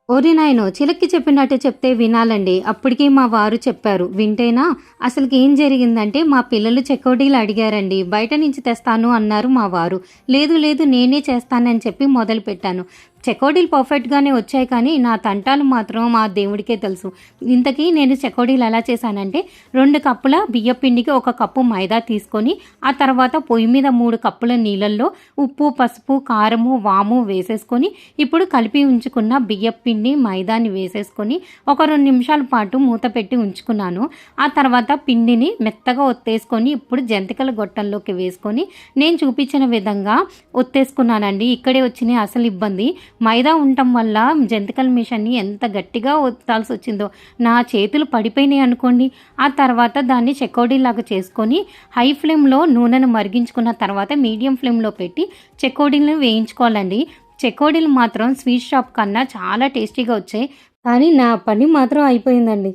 ఓరి నాయనో! చిలక్కి చెప్పినట్టు చెప్తే వినాలండి. అప్పటికి మా వారు చెప్పారు. వింటేనా అసలకేం జరిగిందంటే, మా పిల్లలు చెకోడీలు అడిగారండి. బయట నుంచి తెస్తాను అన్నారు మా వారు. లేదు లేదు నేనే చేస్తానని చెప్పి మొదలుపెట్టాను. చెకోడీలు పర్ఫెక్ట్‌గానే వచ్చాయి కానీ, నా తంటాలు మాత్రం మా దేవుడికే తెలుసు. ఇంతకీ నేను చెకోడీలు ఎలా చేశానంటే, 2 కప్పుల బియ్యపిండికి 1 కప్పు మైదా తీసుకొని, ఆ తర్వాత పొయ్యి మీద 3 కప్పుల నీళ్ళల్లో ఉప్పు, పసుపు, కారము, వాము వేసేసుకొని, ఇప్పుడు కలిపి ఉంచుకున్న బియ్యపిండి, మైదాని వేసేసుకొని, ఒక 2 నిమిషాల పాటు మూత పెట్టి ఉంచుకున్నాను. ఆ తర్వాత పిండిని మెత్తగా ఒత్తేసుకొని, ఇప్పుడు జంతికల గొట్టంలోకి వేసుకొని, నేను చూపించిన విధంగా ఒత్తేసుకున్నానండి. ఇక్కడే వచ్చిన అసలు ఇబ్బంది. మైదా ఉండటం వల్ల జంతికల మిషన్‌ని ఎంత గట్టిగా ఒత్తాల్సొచ్చిందో. నా చేతులు పడిపోయినాయి అనుకోండి. ఆ తర్వాత దాన్ని చెకోడీలాగా చేసుకొని, హై ఫ్లేమ్‌లో నూనెను మరిగించుకున్న తర్వాత మీడియం ఫ్లేమ్‌లో పెట్టి చెకోడీలను వేయించుకోవాలండి. చెకోడీలు మాత్రం స్వీట్ షాప్ కన్నా చాలా టేస్టీగా వచ్చాయి. కానీ నా పని మాత్రం అయిపోయిందండి.